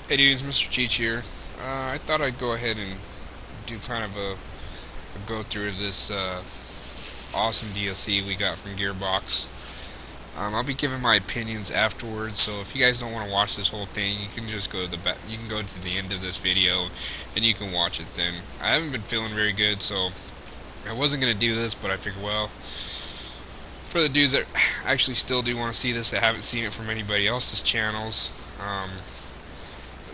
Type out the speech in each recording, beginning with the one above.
Hey dudes, Mr. Cheech here. I thought I'd go ahead and do kind of a go through of this awesome DLC we got from Gearbox. I'll be giving my opinions afterwards, so if you guys don't want to watch this whole thing, you can just go to you can go to the end of this video and you can watch it then. I haven't been feeling very good, so I wasn't gonna do this, but I figured, well, for the dudes that actually still do want to see this, that haven't seen it from anybody else's channels,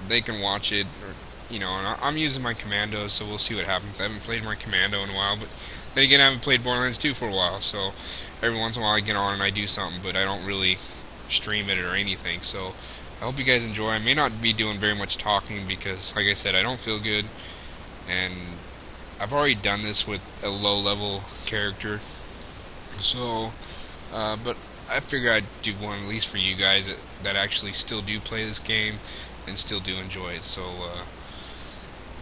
they can watch it, or, and I'm using my commando, so we'll see what happens. I haven't played my commando in a while, but then again, I haven't played Borderlands 2 for a while, so every once in a while I get on and I do something, but I don't really stream it or anything, so I hope you guys enjoy. I may not be doing very much talking because, like I said, I don't feel good, and I've already done this with a low-level character, so, but I figure I'd do one at least for you guys that actually still do play this game and still do enjoy it. So,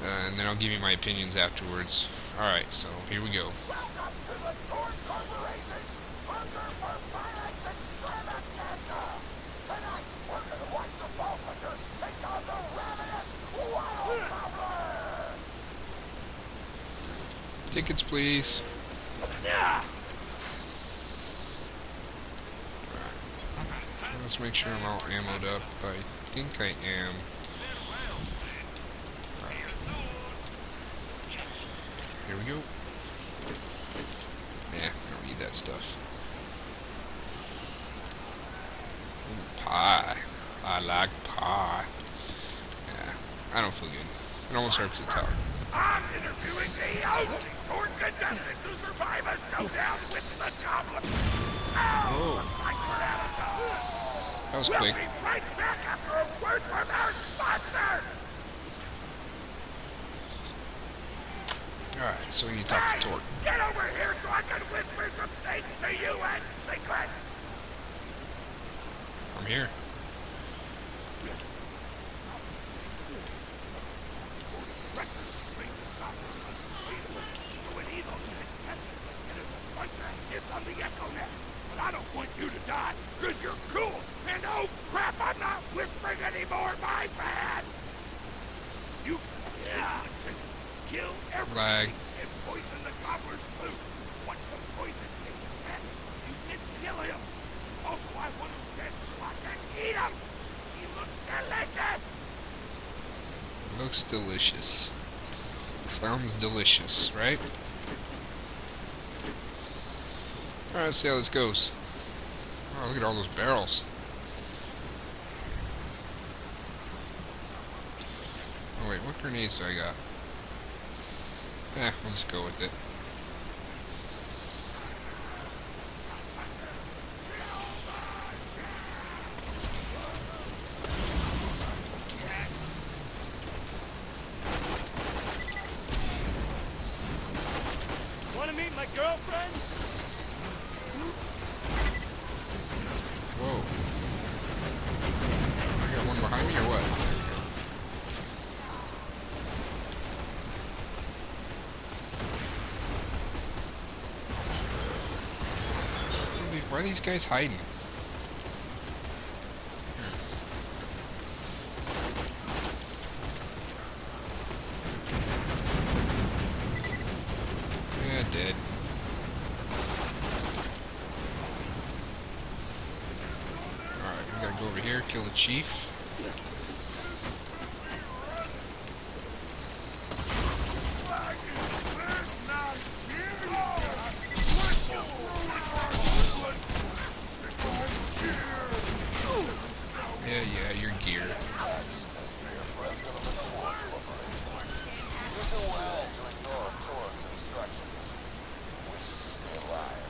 and then I'll give you my opinions afterwards. Alright, so here we go. Welcome to the Torque Corporation's Hunger for Violence Extravaganza! Tonight, we're gonna watch the ball hunter take on the ravenous Wattle Gobbler! Tickets, please. Yeah. Let's make sure I'm all ammoed up. I think I am. Here we go. Yeah, I don't need that stuff. Ooh, pie. I like pie. Yeah, I don't feel good. It almost hurts to talk. I'm interviewing the only Torque contestant to survive a showdown with the Gobbler! Oh, looks like we're out of time! That was We'll quick. be right back after a word from our sponsor! Alright, so we need to talk to Torque. Get over here so I can whisper some things to you in secret! I'm here. So an evil contestant and there's a bunch of hits on the Echo Net. But I don't want you to die, because you're cool. And oh crap, I'm not whispering anymore, my bad! You kill everything and poison the Gobbler's food. Once the poison takes effect, you can kill him. Also, I want him dead so I can eat him. He looks delicious. Looks delicious. Sounds delicious, right? Alright, let's see how this goes. Oh, look at all those barrels. Oh wait, what grenades do I got? We'll just go with it. Want to meet my girlfriend? Whoa. I got one behind me or what? Why are these guys hiding? Yeah, dead. Alright, we gotta go over here, kill the chief. Yeah, you're geared. Just a word to ignore Torque's instructions. Wish to stay alive.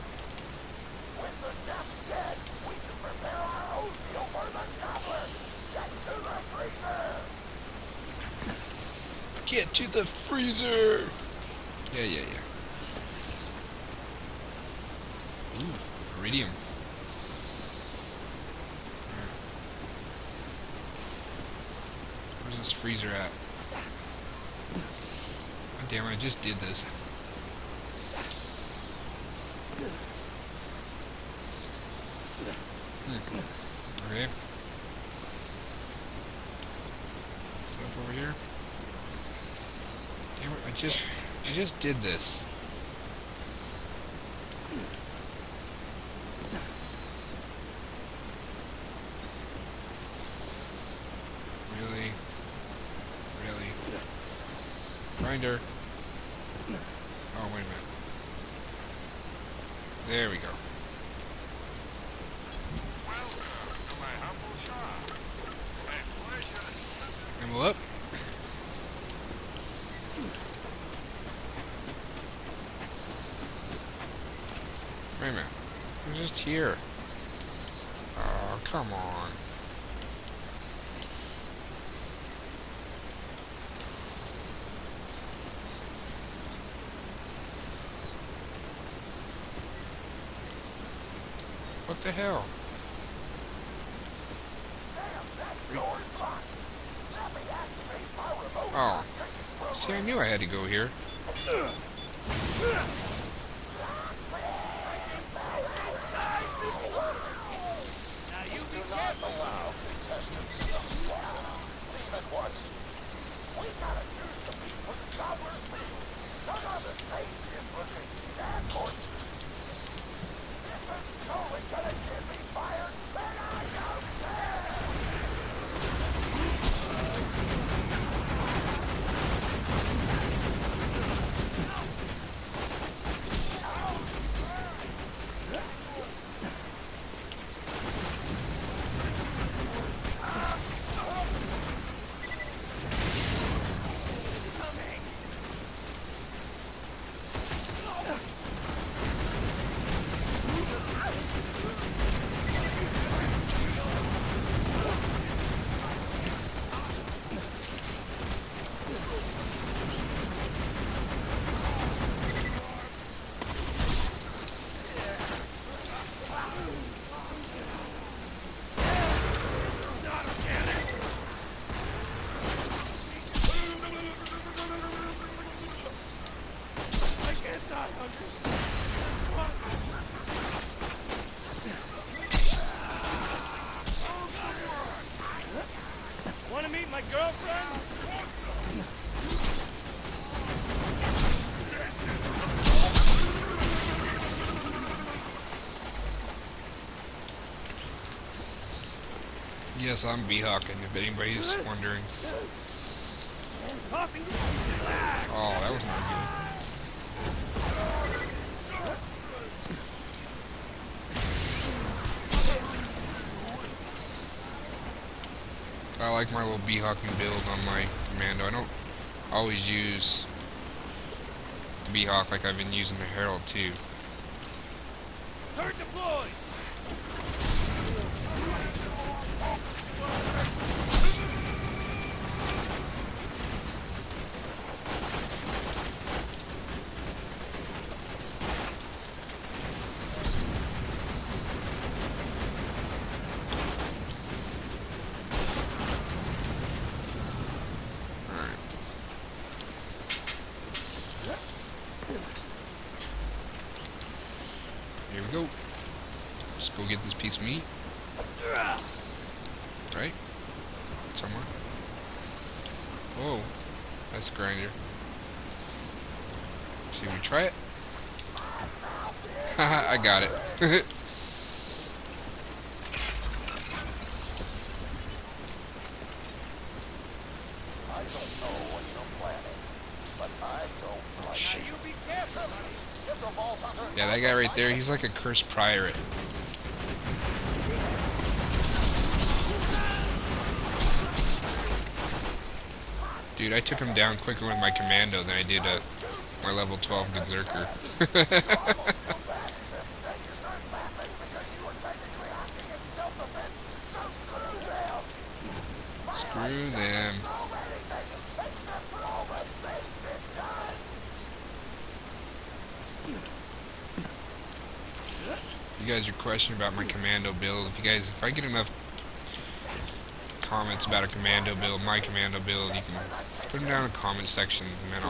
With the chef's dead, we can prepare our own meal for the Gobbler. Get to the freezer. Get to the freezer! Yeah. Ooh, iridium. Where's this freezer at? God damn it, I just did this. Okay. over here. Damn it, I just did this. Really? Really? Grinder. Oh, wait a minute. There we go. And we'll up. Wait a minute. We're just here. Oh, come on. What the hell? Oh. See, I knew I had to go here. Now you be careful. Leave at once. We gotta choose some meat for the Gobbler's meal. Turn on the tastiest looking stab corpses. This is totally gonna get me fired, and I don't care! Want to meet my girlfriend? Yes, I'm B-hawking, if anybody's wondering. Tossing. Oh, that was not good. I like my little B-hawking build on my commando. I don't always use the B-hawk like I've been using the Herald too. Turret deployed. Here we go. Just go get this piece of meat. Right? Somewhere. Whoa. That's a grinder. Should we try it? Haha, I got it. I don't know what you're planning, but I don't like Shit. it. You be careful, honey. Get the Vault Hunter. Yeah, that guy right there, he's like a cursed pirate. Dude, I took him down quicker with my commando than I did my level 12 Berserker. Screw them. You guys are questioning about my commando build. If I get enough comments about a commando build, my commando build, you can put them down in the comment section, and then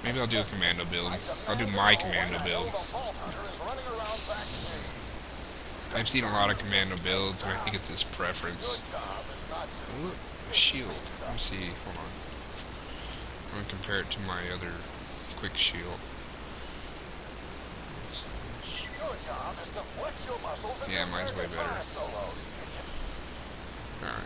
maybe I'll do a commando build. I'll do my commando build. I've seen a lot of commando builds, and I think it's his preference. A shield. Let me see. Hold on. I'm gonna compare it to my other quick shield. Your job is to flex your muscles and Yeah, do mine's your way better. guitar solos, idiot. Alright.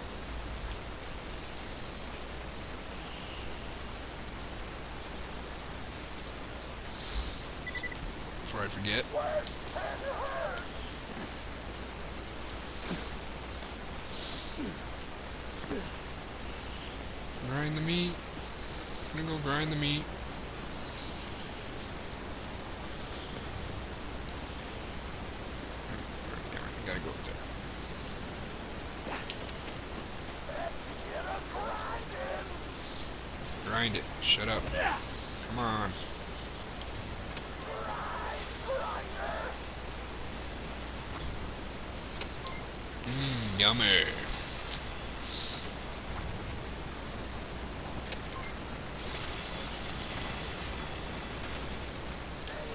Before I forget. Words can hurt. Grind the meat. I'm gonna go grind the meat. Damn it, I gotta go up there. Let's get a grinding. Grind it. Shut up. Come on. Grinder. Yummy.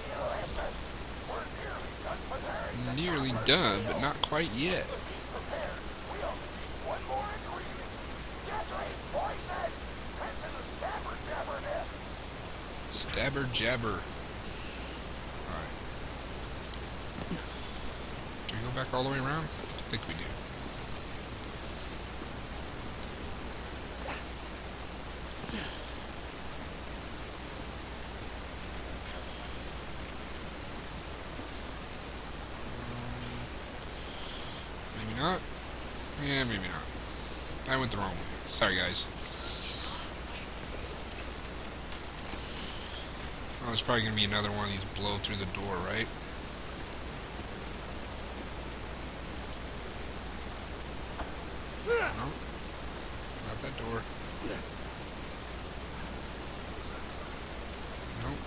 Delicious. We're nearly done preparing the Nearly Gobbler done, meal. but not quite yet. To be prepared, we only need one more ingredient. Deadly poison. Head to the stabber jabber nests. Stabber jabber. Alright. Do we go back all the way around? I think we do. Maybe not. Yeah, maybe not. I went the wrong way. Sorry, guys. Oh, there's probably going to be another one of these blow through the door, right? No. Not that door. Nope.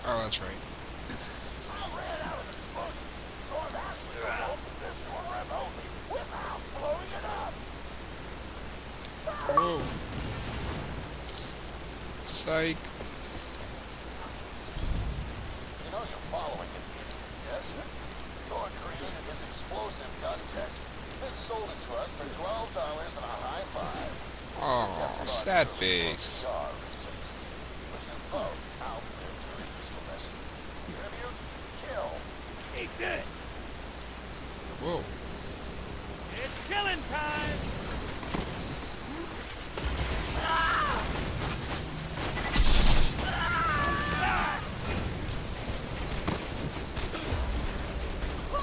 Oh, that's right. I ran out of explosives, so I'm actually going to open this door remotely without blowing it up. Sorry. Whoa. Psych. You know you're following it, yes? Thor created his explosive gun tech, then sold it to us for $12 and a high five. Oh, sad face. PR reasons. But you both outlived your usefulness. Tribute, kill. Eat this. Whoa. It's killing time.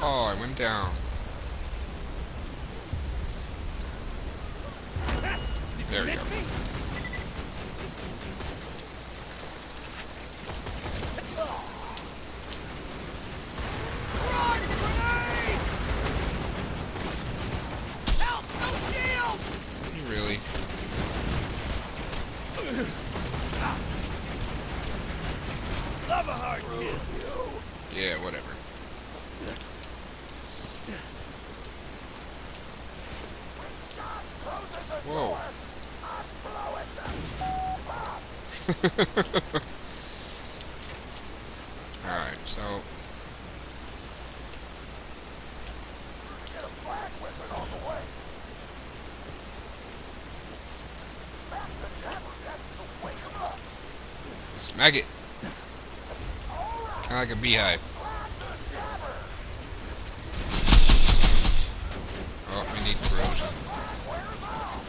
Oh, I went down. There we go. Miss me? Run, grenade! Help! No shield! Really? Love a hard kill. Yeah, whatever. God closes a Whoa. door. I'm blowing the up. Alright, so Get a slag weapon on the way. Smack the jabber nest to wake him up. smack it. All right. Kinda like a beehive. Slag the jabber. Oh, we need corrosion. The slag wears off.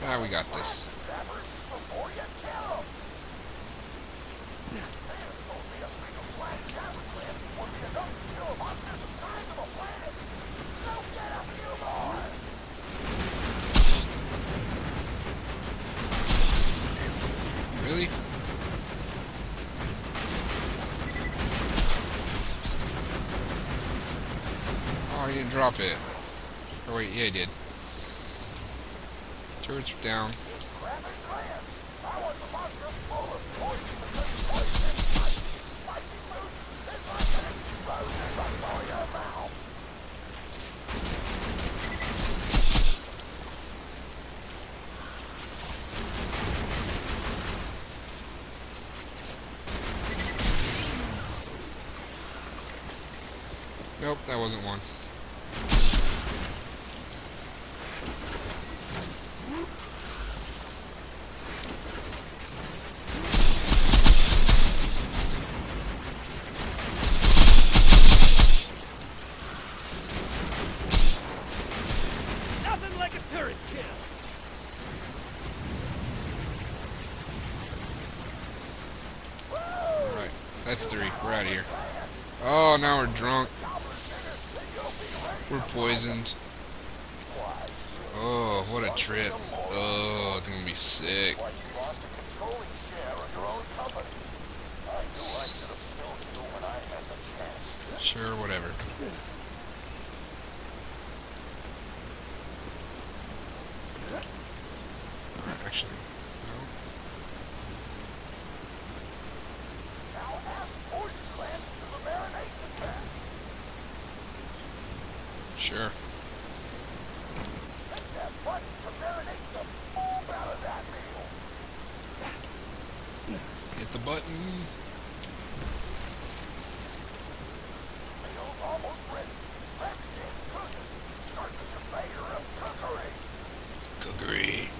Ah, we got this. The jabbers before you kill them. Fans told me a single slag jabber clip would be enough to kill a monster the size of a planet. So get a few more. Really? Oh, he didn't drop it. Oh wait, yeah he did. Turrets are down. Crab and clams. I want the monster full of poison because poison is spicy and spicy food is like an explosion before your mouth. Nope, that wasn't one. That's 3. We're out of here. Oh, now we're drunk. We're poisoned. Oh, what a trip. Oh, I think I'm gonna be sick. Sure, whatever. Alright, actually, no. Now add poison glands to the marination pack. Sure. Hit that button to marinate the f*** out of that meal. Hit the button. Meal's almost ready. Let's get cooking. Start the conveyor of cookery. Cookery.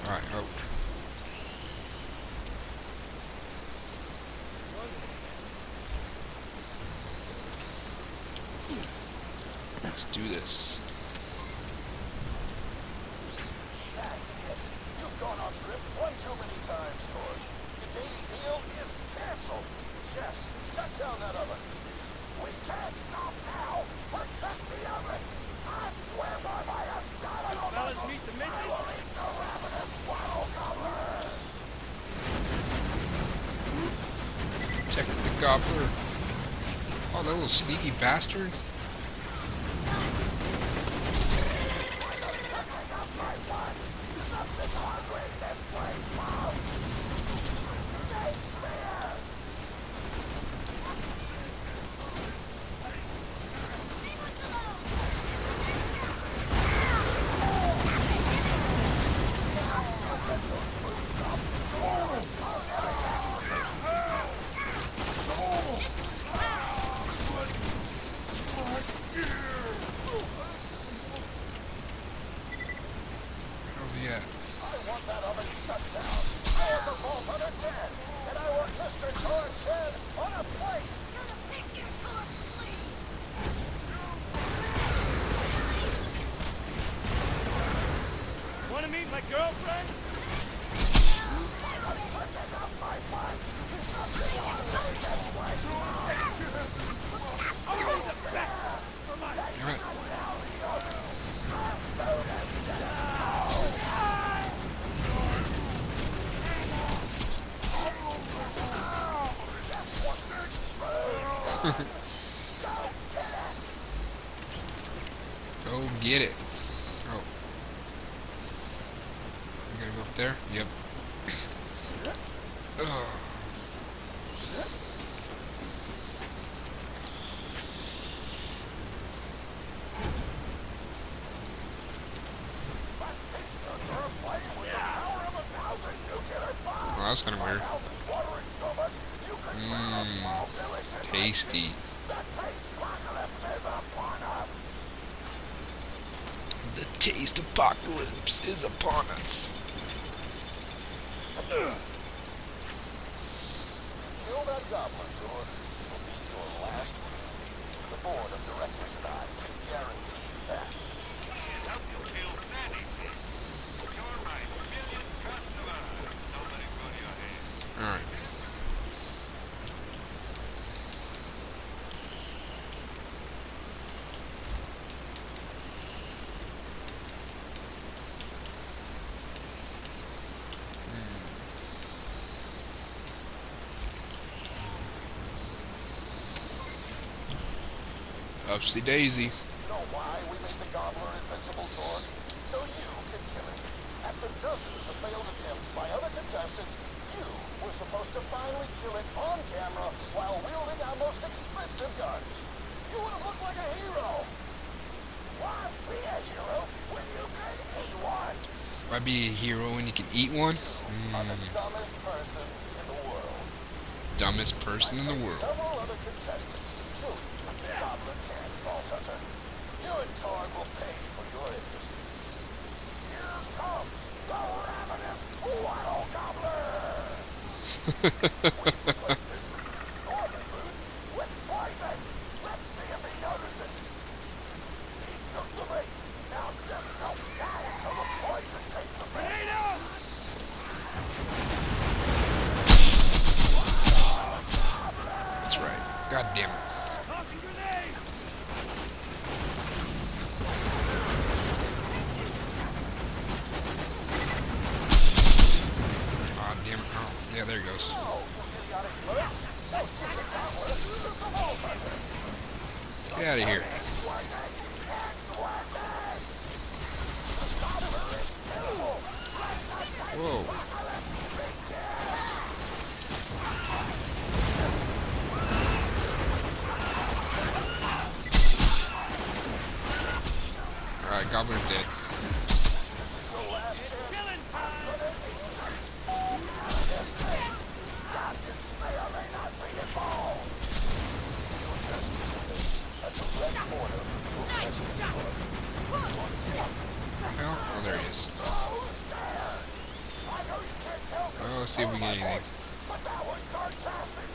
Alright, oh. Let's do this. That's it. You've gone off script one too many times, Tor. Today's meal is canceled. Chefs, shut down that oven. We can't stop now. Protect the oven. I swear by my abdominal Fellas, muscles, meet the I missus. will eat the ravenous Wattle Gobbler. Protect the Gobbler. Oh, that little sneaky bastard. Picking up my buns. Something hungry this way comes. Shakespeare. How's he at? I want that oven shut down. I want the vault under 10. And I want Mr. Torch's head on a plate. Want to meet my girlfriend? Picking up my buns. Something hungry this way comes. Shakespeare. Damn it. Shut down the oven. Our food is getting cold. Chef wondered, food's done. Go get it. Go get it. Oh. We gotta go up there? Yep. Ugh. My taste buds are aflame with the power of 1,000 nuclear bombs. Well, that's kind of My weird. mouth is watering so much you could drown a small village in Tasty. The taste apocalypse is upon us. The taste apocalypse is upon us. Kill that gobbler, Tor. It'll be your last meal. The board of directors and I can guarantee you that. Help you kill many things. You're my millionth customer. Don't let it go to your head. Alright. Upsy daisy. You know why we made the gobbler invincible, Tor? So you can kill him. After dozens of failed attempts by other contestants, you were supposed to finally kill it on camera while wielding our most expensive guns. You would have looked like a hero. Why be a hero when you can eat one? Why be a hero when you can eat one? Are the dumbest person in the world. Dumbest person in the world. Several other contestants to kill you. The gobbler can't, Vault Hunter. You and Torg will pay for your idiocy. Here comes the ravenous Wattle Gobbler! We replace this creature's normal food with poison! Let's see if he notices! He took the bait! Now just don't die until the poison takes effect! God damn it. Tossing grenade! Ah, damn it. Oh, yeah, there it goes. Oh, you idiotic glitch. Don't shoot the Gobbler. Shoot the Vault Hunter. Get out of here. It's working. It's working. The Gobbler is killable. Let the tasty Whoa. apocalypse begin. Alright, Gobbler's dead. This is your last chance. Killing time! This thing. Gadgets may or may not be involved. You're just a direct order from your legendary. Hell, oh, there he is. So scared. I know you can't tell me. Oh, let's see if we get anything. But that was sarcastic.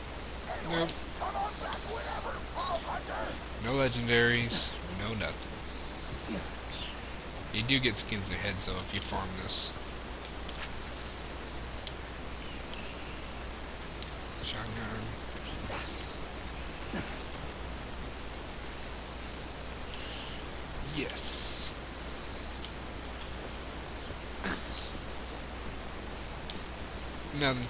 Nope. Come on back whenever, Vault Hunter. No legendaries, no nothing. You do get skins and heads though if you farm this. Shotgun. Yes. Nothing.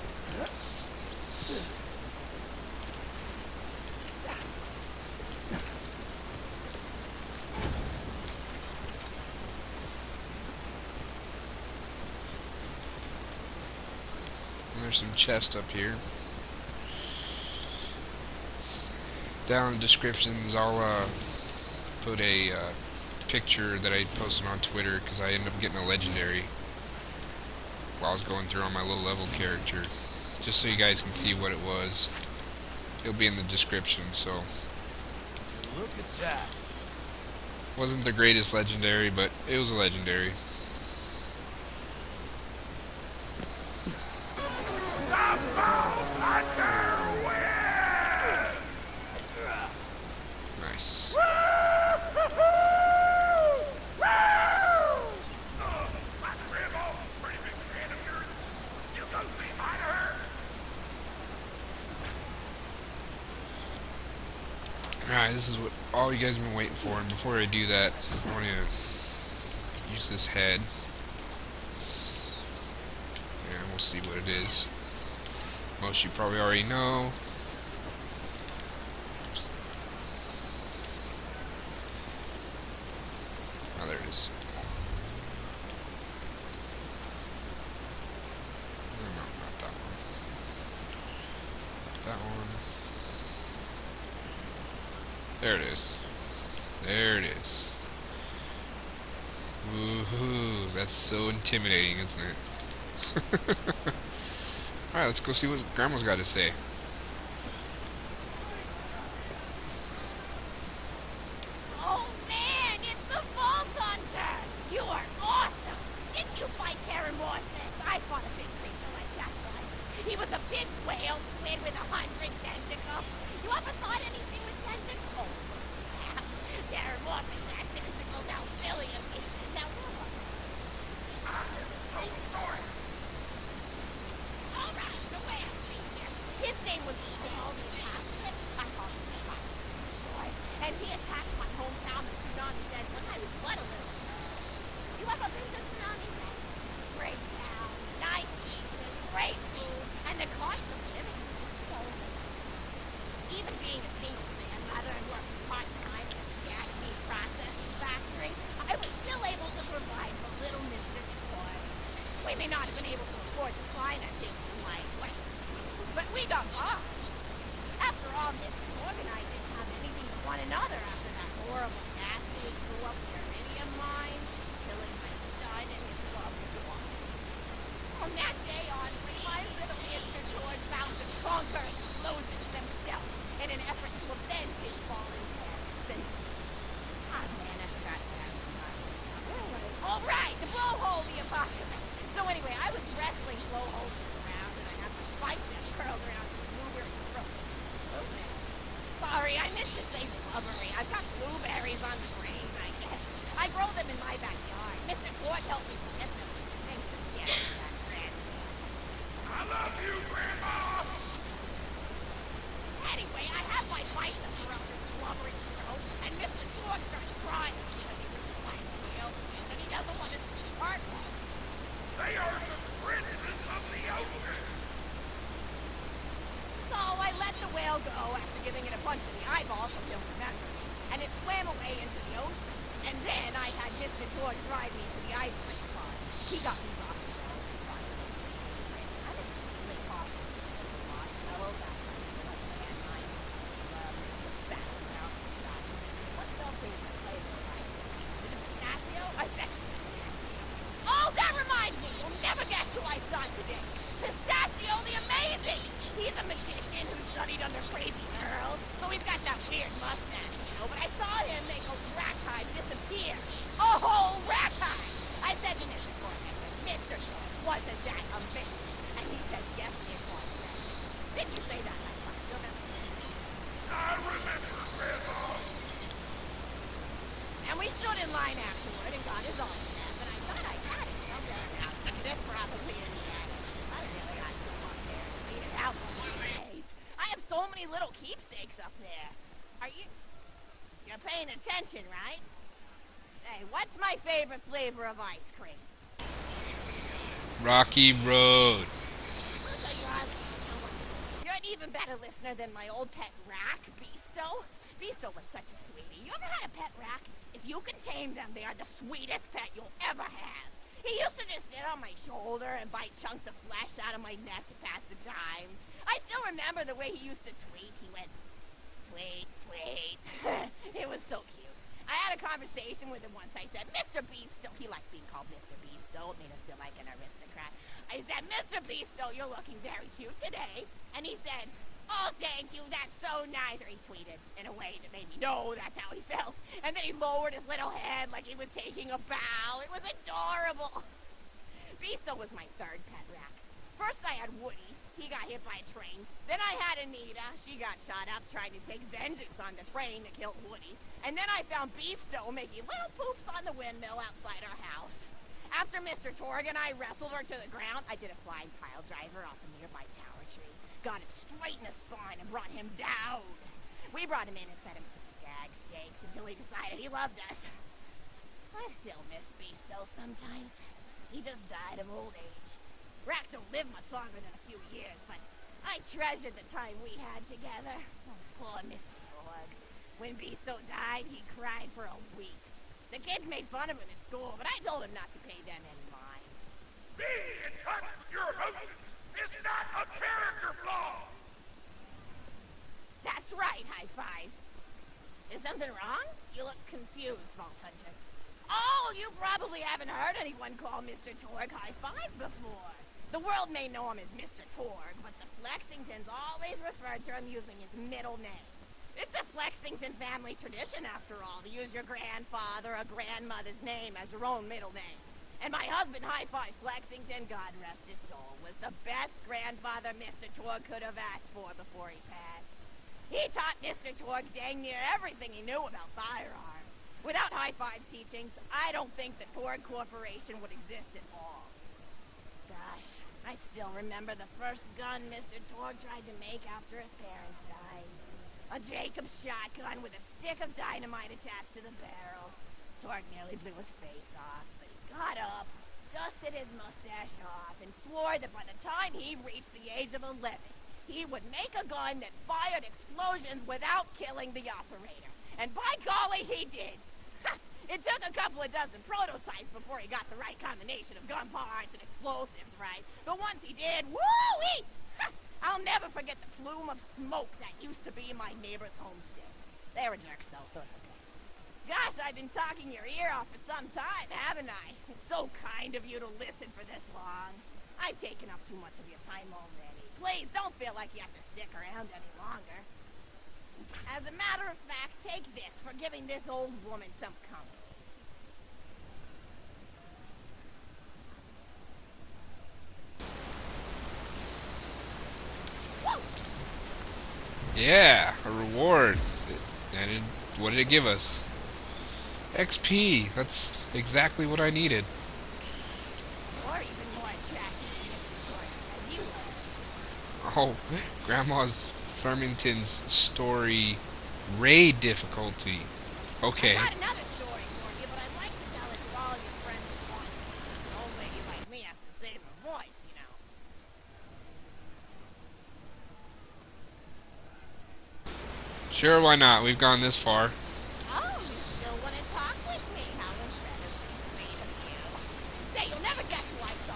There's some chest up here. Down in the descriptions, I'll put a picture that I posted on Twitter because I ended up getting a legendary while I was going through on my low level character. Just so you guys can see what it was. It'll be in the description. So Look at that. wasn't the greatest legendary, but it was a legendary. Nice. Alright, this is what all you guys have been waiting for, and before I do that, I want to use this head. And we'll see what it is. Most of you probably already know. Oh, there it is. No, not that one. That one. There it is. There it is. Woohoo! That's so intimidating, isn't it? Alright, let's go see what Grandma's got to say. Oh man, it's the Vault Hunter! You are awesome! Didn't you fight Terramorphous? I fought a big creature like that once. He was a big whale squid with 100 tentacles. You ever thought anything with tentacles? Terramorphous had tentacles, how silly of me. Now, alright, the whale creature. His name was Evil the Apocalypse. I call him the Apocalypse. And he attacked my hometown of Tsunami Dead when I was but a little girl. You ever been to Tsunami Dead? Great town, nice beaches, great food, and the cost of living is just so low. Even being a single man, mother and working part-time in a scat meat processing factory, I was still able to provide for little Mr. Toy. We may not have been able to afford the finer things in life, but we got by. After all, Mr. Toy and I didn't have anything to one another after that horrible, nasty, grew-up uranium mine, killing my son and his loved wife. From that day on, my little Mr. Toy vowed to conquer explosions themselves in an effort to avenge his fallen parents. And oh man, I forgot what I was talking about. All right, the blowhole, the apocalypse. So anyway, I was wrestling blowholes to the ground, and I had my bicep curled around his blueberry throat. Oh man. Sorry, I meant to say blubbery. I've got blueberries on the brain, I guess. I grow them in my backyard. Mr. Tort helped me plant them. Thanks again for that transplant. I love you, Grandma! Anyway, I have my while go after giving it a punch in the eyeball, so he'll remember. And it swam away into the ocean. And then I had Mr. George drive me to the ice fish pond. He got me off the boat. I'm extremely cautious with the marshmallows after I feel like landmines. Battleground shot. What's their favorite flavor of ice cream? Is it pistachio? I bet it's pistachio. Oh, that reminds me! You'll never guess who I saw today. Pistachio the Amazing! He's a magician who studied under Crazy Earl, so he's got that weird mustache, you know, but I saw him make a rack hive disappear. A whole rack hive! I said to Mr. Tork, Mr. Tork, wasn't that amazing? And he said, yes, it was. Didn't you say that like that? You'll never say it. I remember, Grandma. And we stood in line afterward and got his autograph, and I thought I had it somewhere now. This probably in the attic. I really ought to go up there and clean it out one of these days. I have so many little keepsakes up there. Are you... You're paying attention, right? Say, what's my favorite flavor of ice cream? Rocky Road. You're an even better listener than my old pet rack, Beasto. Beasto was such a sweetie. You ever had a pet rack? If you can tame them, they are the sweetest pet you'll ever have. He used to just sit on my shoulder and bite chunks of flesh out of my neck to pass the time. I still remember the way he used to tweet. He went, tweet, tweet. It was so cute. I had a conversation with him once. I said, Mr. Beasto. He liked being called Mr. Beasto. It made him feel like an aristocrat. I said, Mr. Beasto, you're looking very cute today. And he said, oh, thank you. That's so nice. Or he tweeted in a way that made me know that's how he felt. And then he lowered his little head like he was taking a bow. It was adorable. Beasto was my third pet rack. First I had Woody. He got hit by a train. Then I had Anita. She got shot up trying to take vengeance on the train that killed Woody. And then I found Beasto making little poops on the windmill outside our house. After Mr. Torg and I wrestled her to the ground, I did a flying pile driver off a nearby tower tree. Got him straight in the spine and brought him down. We brought him in and fed him some skag steaks until he decided he loved us. I still miss Beasto sometimes. He just died of old age. Racks don't live much longer than a few years, but I treasured the time we had together. Oh, poor Mr. Torg. When Beasto died, he cried for a week. The kids made fun of him at school, but I told him not to pay them any mind. Being in touch with your emotions is not a character flaw. That's right, High Five. Is something wrong? You look confused, Vault Hunter. Oh, you probably haven't heard anyone call Mr. Torg High Five before. The world may know him as Mr. Torg, but the Flexingtons always refer to him using his middle name. It's a Flexington family tradition, after all, to use your grandfather or grandmother's name as your own middle name. And my husband, High Five Flexington, God rest his soul, was the best grandfather Mr. Torg could have asked for before he passed. He taught Mr. Torg dang near everything he knew about firearms. Without High Five's teachings, I don't think the Torg Corporation would exist at all. Gosh, I still remember the first gun Mr. Torg tried to make after his parents died. A Jacobs shotgun with a stick of dynamite attached to the barrel. Torg nearly blew his face off, but he got up, dusted his mustache off, and swore that by the time he reached the age of 11, he would make a gun that fired explosions without killing the operator. And by golly, he did. It took a couple of dozen prototypes before he got the right combination of gun parts and explosives right. But once he did, woo-wee! I'll never forget the plume of smoke that used to be my neighbor's homestead. They were jerks, though, so it's okay. Gosh, I've been talking your ear off for some time, haven't I? It's so kind of you to listen for this long. I've taken up too much of your time already. Please don't feel like you have to stick around any longer. As a matter of fact, take this for giving this old woman some company. Woo! Yeah, a reward. What did it give us? XP. That's exactly what I needed. Or even more attractive than Mr. Torg said you were. Oh, Grandma's Farmington's story raid difficulty. Okay. I've got another story for you, but I'd like to tell it to all your friends at once. An old lady like me has to save her voice, you know. Sure, why not? We've gone this far. Oh, you still want to talk with me? How incredibly sweet of you. Say, you'll never guess who I saw.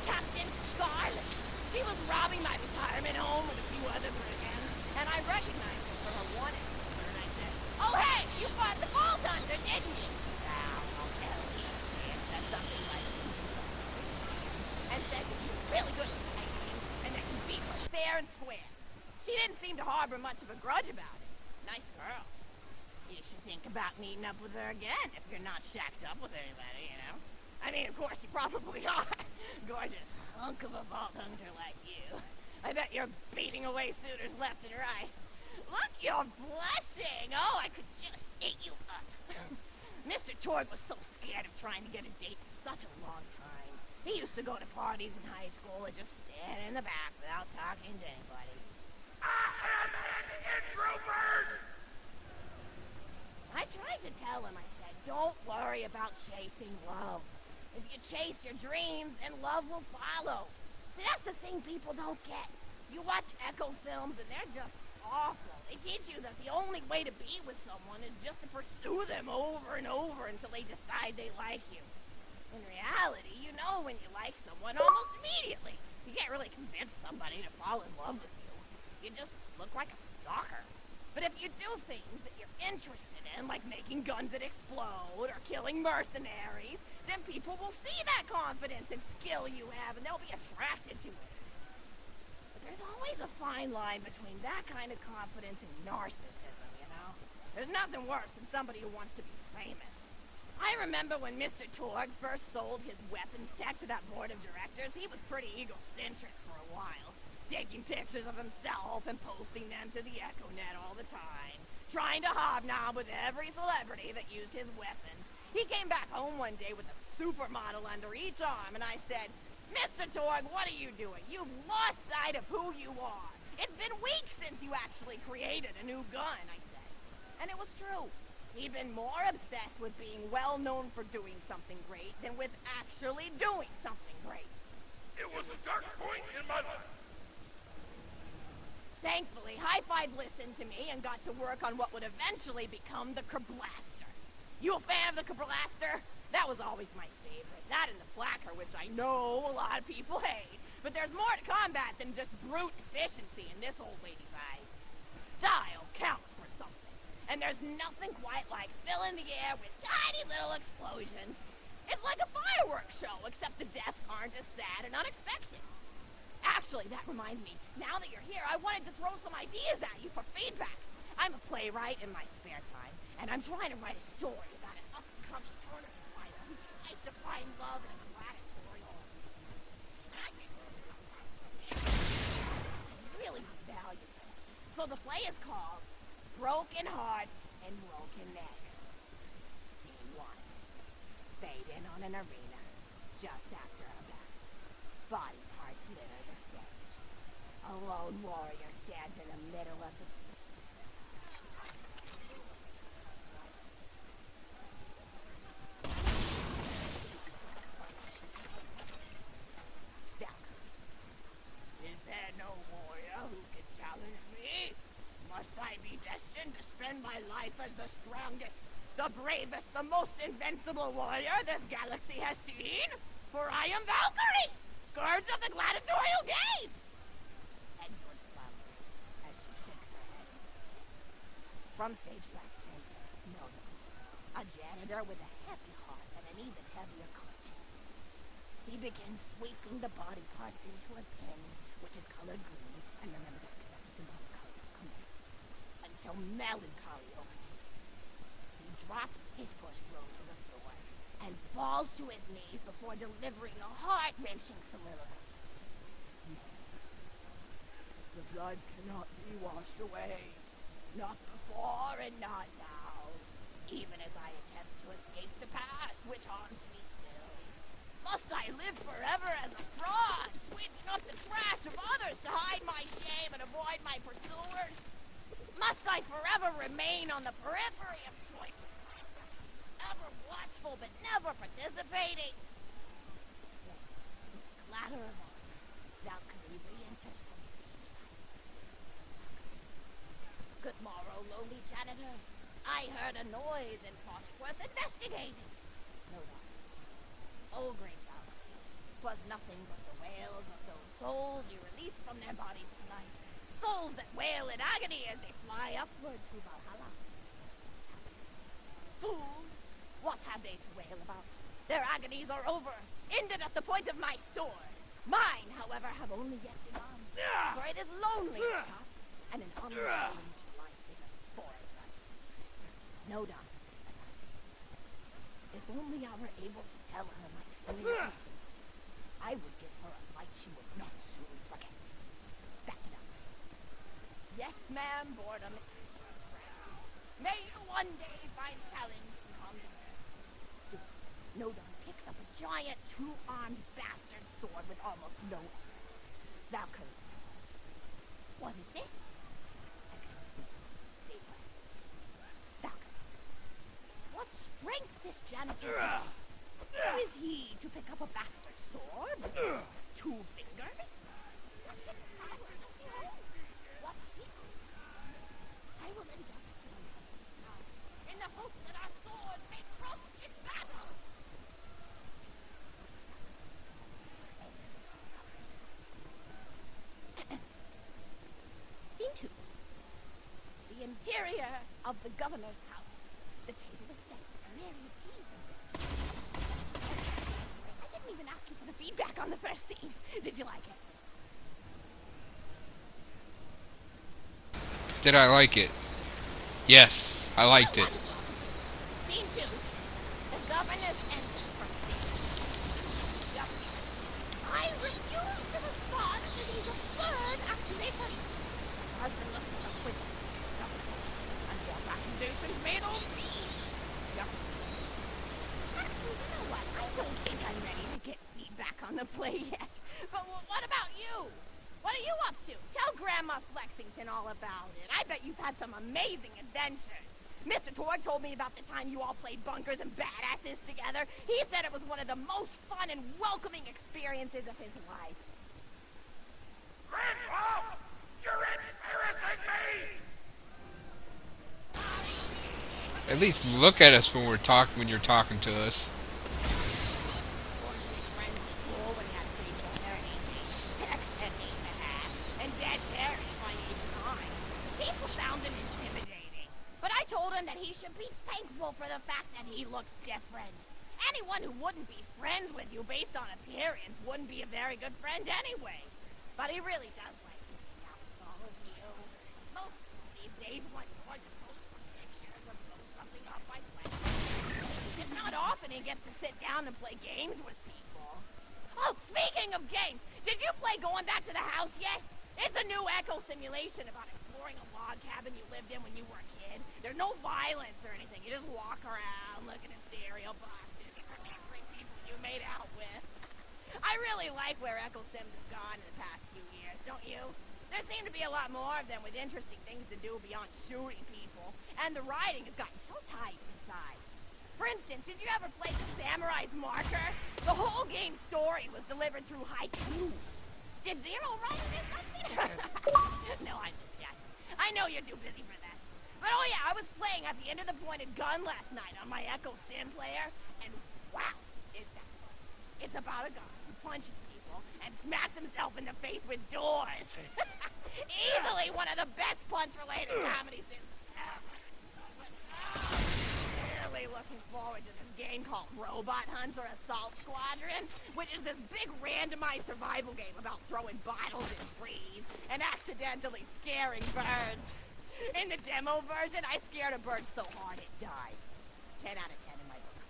Captain Scarlet. She was robbing my retirement home with a few other brigands, and I recognized her for her wanted poster, and I said, "Oh, hey, you fought the Vault Hunter, didn't you?" She said, "Oh, Ellie," and said something like, and said that you were really good at fighting, and that you beat her fair and square. She didn't seem to harbor much of a grudge about it. Nice girl. You should think about meeting up with her again if you're not shacked up with anybody, you know? I mean, of course, you probably are. Gorgeous hunk of a vault hunter like you. I bet you're beating away suitors left and right. Look, you're blushing. Oh, I could just eat you up. Mr. Torg was so scared of trying to get a date for such a long time. He used to go to parties in high school and just stand in the back without talking to anybody. I am an introvert! I tried to tell him, I said, don't worry about chasing love. If you chase your dreams, then love will follow. See, that's the thing people don't get. You watch Echo films and they're just awful. They teach you that the only way to be with someone is just to pursue them over and over until they decide they like you. In reality, you know when you like someone almost immediately. You can't really convince somebody to fall in love with you. You just look like a stalker. But if you do things that you're interested in, like making guns that explode or killing mercenaries, then people will see that confidence and skill you have, and they'll be attracted to it. But there's always a fine line between that kind of confidence and narcissism, you know? There's nothing worse than somebody who wants to be famous. I remember when Mr. Torg first sold his weapons tech to that board of directors, he was pretty egocentric for a while. Taking pictures of himself and posting them to the EchoNet all the time. Trying to hobnob with every celebrity that used his weapons. He came back home one day with a supermodel under each arm, and I said, "Mr. Torg, what are you doing? You've lost sight of who you are. It's been weeks since you actually created a new gun," I said. And it was true. He'd been more obsessed with being well known for doing something great than with actually doing something great. It was a dark point in my life. Thankfully, High Five listened to me and got to work on what would eventually become the Kerblaster. You a fan of the Kerblaster? That was always my favorite. That and the Flacker, which I know a lot of people hate. But there's more to combat than just brute efficiency in this old lady's eyes. Style counts for something. And there's nothing quite like filling the air with tiny little explosions. It's like a fireworks show, except the deaths aren't as sad and unexpected. Actually, that reminds me, now that you're here, I wanted to throw some ideas at you for feedback. I'm a playwright in my spare time, and I'm trying to write a story about an up-and-coming tournament fighter who tries to find love in a gladiatorial. And I think it's really valuable. So the play is called Broken Hearts and Broken Necks. Scene 1. Fade in on an arena, just after a battle. Body parts litter the stage. A lone warrior stands in the middle of the stage. Is there no warrior who can challenge me? Must I be destined to spend my life as the strongest, the bravest, the most invincible warrior this galaxy has seen? For I am Valkyrie, scourge of the gladiatorial games! Excellent flowery, as she shakes her head in despair. From stage left enter Melvin, a janitor with a heavy heart and an even heavier conscience. He begins sweeping the body parts into a bin, which is colored green, and remember that because that's a symbolic color of command, until melancholy overtakes him. He drops his push broom to the floor and falls to his knees before delivering a heart-wrenching soliloquy. The blood cannot be washed away. Not before and not now. Even as I attempt to escape the past, which haunts me still. Must I live forever as a fraud, sweeping up the trash of others to hide my shame and avoid my pursuers? Must I forever remain on the periphery of choice, ever watchful but never participating? With a clatter of armor, Valkyrie re-enters on stage right. Good morrow, janitor. I heard a noise and thought it worth investigating. No doubt. Oh, great God. 'Twas nothing but the wails of those souls you released from their bodies tonight. Souls that wail in agony as they fly upward to Valhalla. Fool! What have they to wail about? Their agonies are over, ended at the point of my sword. Mine, however, have only yet begun. For it is lonely at top, and an unchanged life is a foreign right. No doubt, as I do. If only I were able to tell her my true name, I would give her a light she would not soon forget. Back it up. Yes, ma'am, boredom. May you one day find challenge from the stupid. Nodon picks up a giant two-armed bastard sword with almost no effort. Valkyrie does it. What is this? Excellent. Stage left. Valkyrie. What strength this janitor possessed? Who is he to pick up a bastard sword with 2 fingers? What hidden power does he hold? What secrets does he know? I will endeavor to uncover his past in the hope that our swords may cross in battle. Scene 2. The interior of the governor's house. The table is set with a myriad of teas and biscuits. I didn't even ask you for the feedback on the first scene. Did you like it? Did I like it? Yes, I liked it. Scene 2. The governess enters from scene. Governor. I refuse to respond to these absurd accusations. Husband looks at her quickly. Governor. And what accusations may those be? Governor. Actually, you know what? I don't think I'm ready to get feedback on the play yet. But what about you? What are you up to? Tell Grandma Flexington all about it. I bet you've had some amazing adventures. Mr. Torg told me about the time you all played bunkers and badasses together. He said it was one of the most fun and welcoming experiences of his life. Grandpa! You're embarrassing me! At least look at us when you're talking to us. That he should be thankful for the fact that he looks different. Anyone who wouldn't be friends with you based on appearance wouldn't be a very good friend anyway. But he really does like hanging out with all of you. Most people these days want George to post some pictures or blow something up by playing. It's not often he gets to sit down and play games with people. Oh, speaking of games, did you play Going Back to the House yet? It's a new echo simulation about exploring a log cabin you lived in when you were a kid. There's no violence or anything. You just walk around looking at cereal boxes and remembering people you made out with. I really like where Echo Sims have gone in the past few years, don't you? There seem to be a lot more of them with interesting things to do beyond shooting people. And the writing has gotten so tight inside. For instance, did you ever play The Samurai's Marker? The whole game's story was delivered through haiku. Did Zero write this something? No, I'm just joking. I know you're too busy for that. But oh yeah, I was playing at the end of the pointed gun last night on my Echo Sim player, and wow, is that fun. It's about a guy who punches people and smacks himself in the face with doors. Easily one of the best punch-related comedy sims ever. Really looking forward to this game called Robot Hunter Assault Squadron, which is this big randomized survival game about throwing bottles in trees and accidentally scaring birds. In the demo version, I scared a bird so hard it died. 10 out of 10 in my book.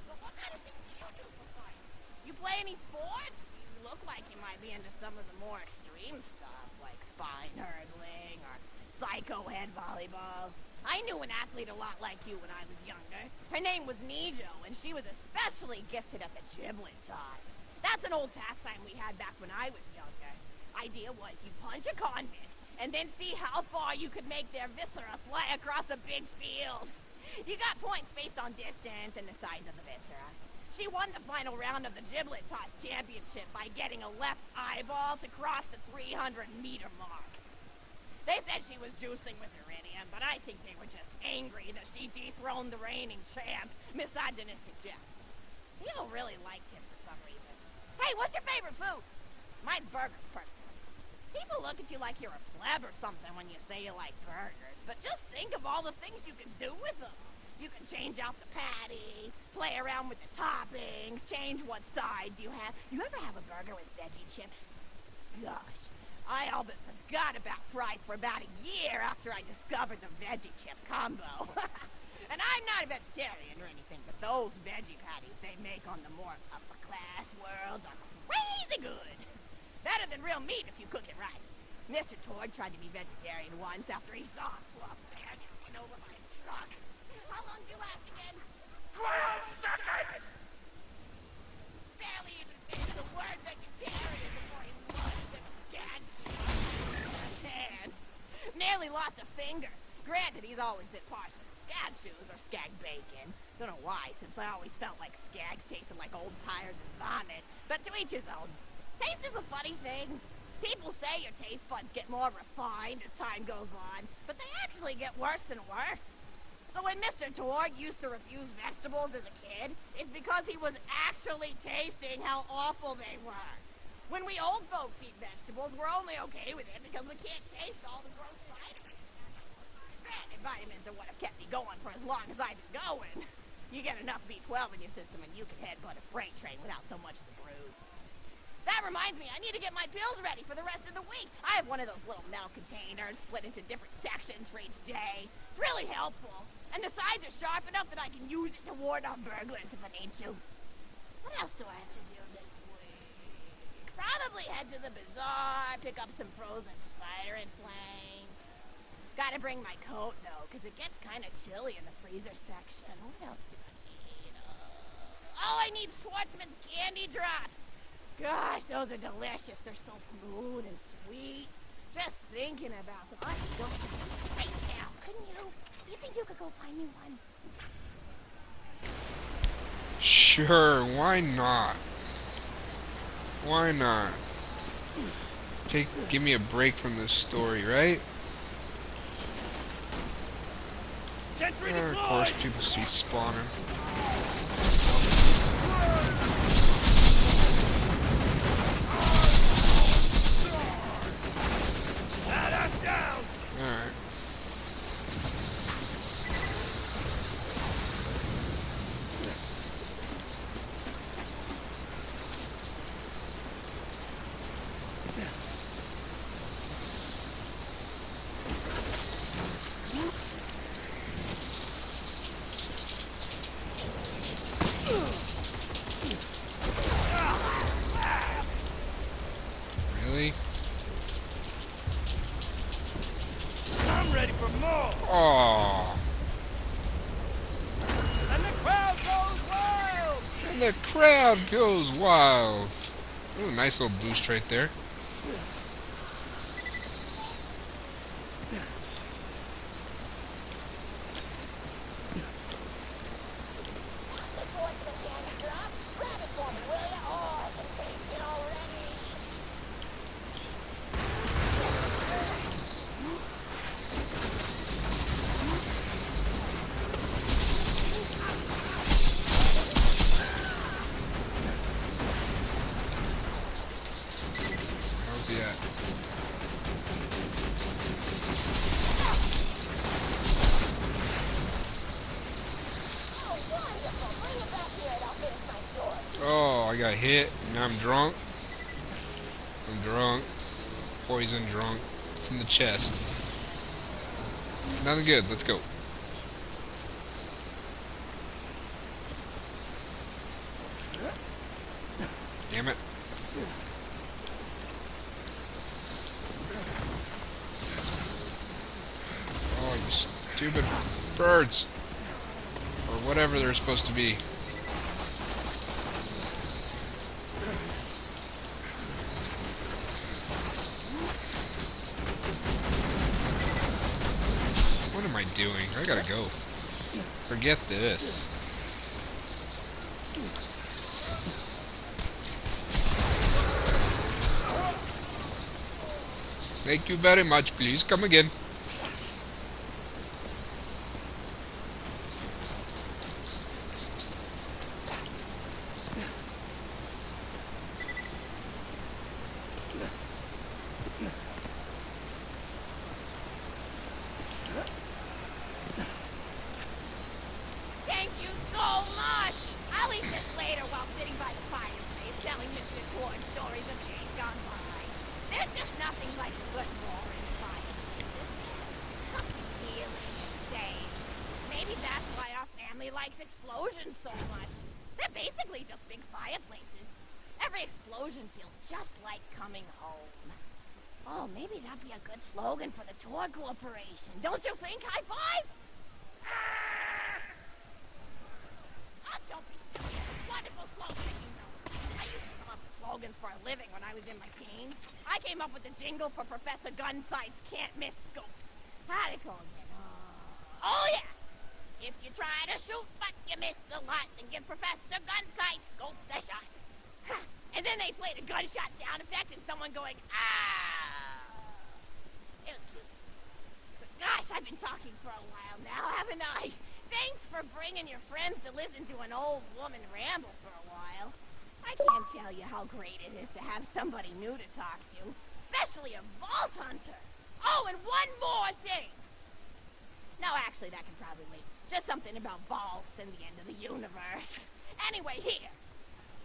So what kind of things do you do for fun? You play any sports? You look like you might be into some of the more extreme stuff, like spine hurdling or psycho head volleyball. I knew an athlete a lot like you when I was younger. Her name was Nijo, and she was especially gifted at the giblet toss. That's an old pastime we had back when I was younger. Idea was you punch a convict, and then see how far you could make their viscera fly across a big field. You got points based on distance and the size of the viscera. She won the final round of the giblet toss championship by getting a left eyeball to cross the 300-meter mark. They said she was juicing with Iridium, but I think they were just angry that she dethroned the reigning champ, misogynistic Jeff. People really liked him for some reason. Hey, what's your favorite food? Mine's burgers, personally. People look at you like you're a pleb or something when you say you like burgers, but just think of all the things you can do with them. You can change out the patty, play around with the toppings, change what sides you have. You ever have a burger with veggie chips? Gosh, I all but forgot about fries for about a year after I discovered the veggie chip combo. And I'm not a vegetarian or anything, but those veggie patties they make on the more upper class worlds are crazy good. Better than real meat if you cook it right. Mr. Todd tried to be vegetarian once after he saw a fluff bag and went over my truck. How long did you last again? 12 seconds! Barely even finished the word vegetarian before he launched him a skag cheese. Man, nearly lost a finger. Granted, he's always been partial to skag shoes or skag bacon. Don't know why, since I always felt like skags tasted like old tires and vomit. But to each his own. Taste is a funny thing. People say your taste buds get more refined as time goes on, but they actually get worse and worse. So when Mr. Torg used to refuse vegetables as a kid, it's because he was actually tasting how awful they were. When we old folks eat vegetables, we're only okay with it because we can't taste all the gross vitamins. Granted, vitamins are what have kept me going for as long as I've been going. You get enough B12 in your system and you can headbutt a freight train without so much as a bruise. That reminds me, I need to get my pills ready for the rest of the week. I have one of those little metal containers split into different sections for each day. It's really helpful. And the sides are sharp enough that I can use it to ward off burglars if I need to. What else do I have to do this week? Probably head to the bazaar, pick up some frozen spider and flanks. Gotta bring my coat, though, because it gets kind of chilly in the freezer section. What else do I need? Oh, I need Schwartzman's candy drops. Gosh, those are delicious. They're so smooth and sweet. Just thinking about them. I could go right now, couldn't you? Do you think you could go find me one? Sure, why not? Why not? Give me a break from this story, right? Sentry Of course, people see spawning. That's down! Alright. Really? I'm ready for more! Oh, And the crowd goes wild! and the crowd goes wild. Ooh, nice little boost right there. The Schwartzman candy drop. Grab it for me, will ya? Oh, I can taste it already. How's he at? Oh, wonderful. Bring it back here and I'll finish my story. Oh, I got hit. Now I'm drunk. I'm drunk. Poison drunk. It's in the chest. Nothing good. Let's go. Damn it. Oh, you stupid birds. Or whatever they're supposed to be. What am I doing? I gotta go. Forget this. Thank you very much. Please come again. Thank you so much! I'll eat this later while sitting by the fireplace telling Mr. Todd stories of days gone by. There's just nothing like a good roaring fireplace, is there? Something healing and sane. Maybe that's why our family likes explosions so much. They're basically just big fireplaces. Every explosion feels just like coming home. Oh, maybe that'd be a good slogan for the Todd Corporation. Don't you think, High Five? Oh, don't be silly. Wonderful slogan, you know. I used to come up with slogans for a living when I was in my teens. I came up with the jingle for Professor Gunsight's Can't Miss Scopes. How'd it go again? Oh, yeah. If you try to shoot but you miss a lot, then give Professor Gunsight Scopes a shot. And then they played a gunshot sound effect and someone going, ah. It was cute. But gosh, I've been talking for a while now, haven't I? Thanks for bringing your friends to listen to an old woman ramble for a while. I can't tell you how great it is to have somebody new to talk to, especially a vault hunter. Oh, and one more thing. No, actually, that can probably wait. Just something about vaults and the end of the universe. Anyway, here.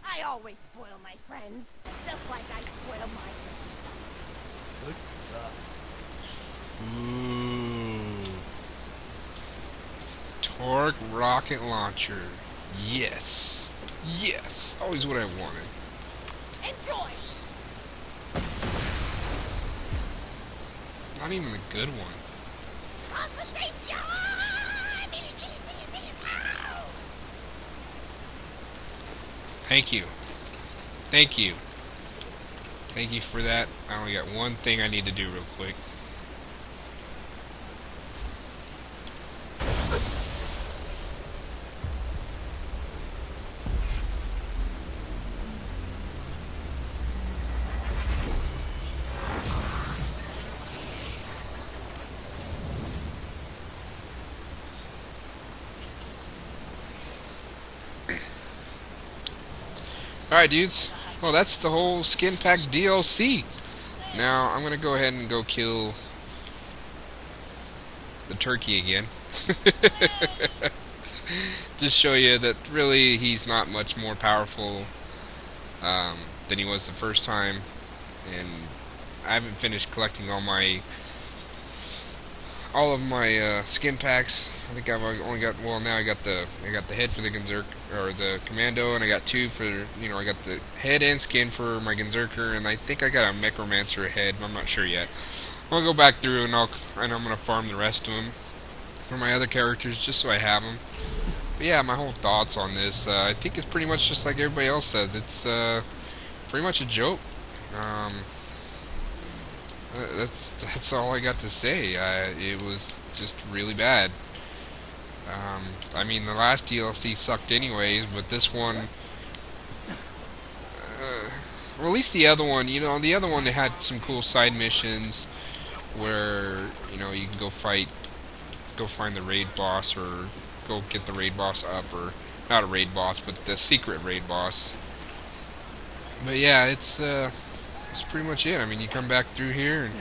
I always spoil my friends, just like I spoil my friends. Good stuff. Ooh. Torque rocket launcher. Yes. Yes. Always what I wanted. Enjoy! Not even the good one. Conversation! Ow! Thank you. Thank you. Thank you for that. I only got one thing I need to do real quick. Alright, dudes. Well, that's the whole skin pack DLC. Now, I'm going to go ahead and go kill the turkey again. Just show you that really he's not much more powerful than he was the first time. And I haven't finished collecting all of my skin packs. I think I've only got, well, now I got the head for the Gunzerk, or the Commando, and I got two for, I got the head and skin for my Gunzerker, and I think I got a Necromancer head, but I'm not sure yet. I'll go back through and I'm gonna farm the rest of them for my other characters just so I have them. But yeah, my whole thoughts on this, I think it's pretty much just like everybody else says. It's pretty much a joke. That's all I got to say. It was just really bad. I mean, the last DLC sucked anyways, but this one, well, at least the other one, the other one, they had some cool side missions where, you can go find the raid boss, or go get the raid boss up, or not a raid boss, but the secret raid boss. But yeah, it's pretty much it. I mean, you come back through here and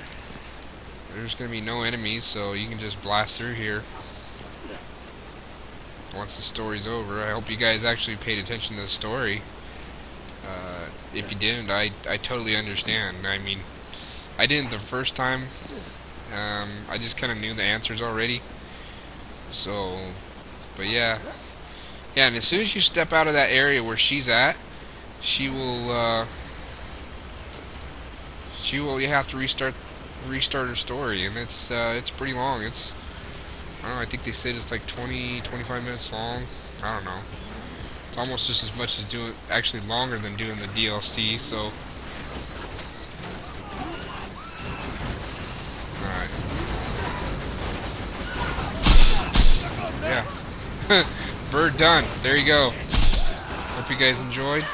there's gonna be no enemies, so you can just blast through here once the story's over. I hope you guys actually paid attention to the story. If you didn't, I totally understand. I mean, I didn't the first time. I just kind of knew the answers already. So, but yeah, and as soon as you step out of that area where she's at, you have to restart her story, and it's pretty long. I don't know, I think they said it's like 20-25 minutes long. I don't know. It's almost just as much as actually longer than doing the DLC, so. Alright. Yeah. Bird done. There you go. Hope you guys enjoyed.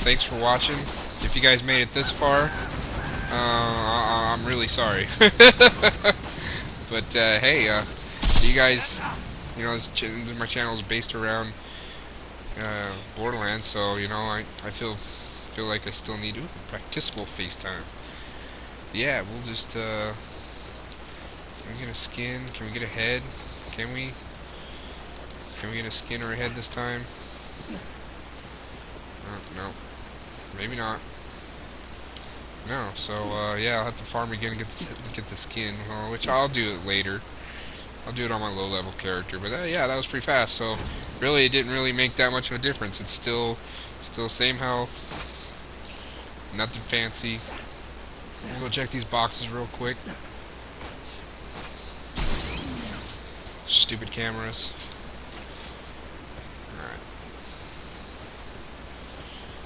Thanks for watching. If you guys made it this far, I'm really sorry. But hey, you guys, you know, my channel is based around Borderlands, so you know, I feel like I still need practicable FaceTime. Yeah, we'll just can we get a skin? Can we get a head? Can we get a skin or a head this time? No, maybe not. No, so yeah, I'll have to farm again to get the skin, which I'll do it later. I'll do it on my low-level character, but yeah, that was pretty fast. So really, it didn't really make that much of a difference. It's still same health, nothing fancy. We'll go check these boxes real quick. Stupid cameras. All right.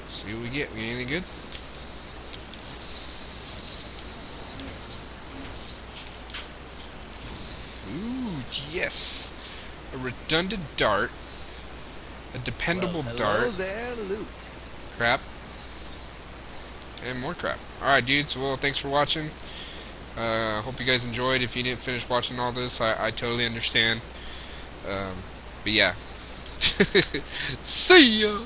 See what we get. We get anything good? Ooh, yes. A redundant dart. A dependable dart. There, loot. Crap. And more crap. Alright, dudes. Well, thanks for watching. Hope you guys enjoyed. If you didn't finish watching all this, I totally understand. But yeah. See ya!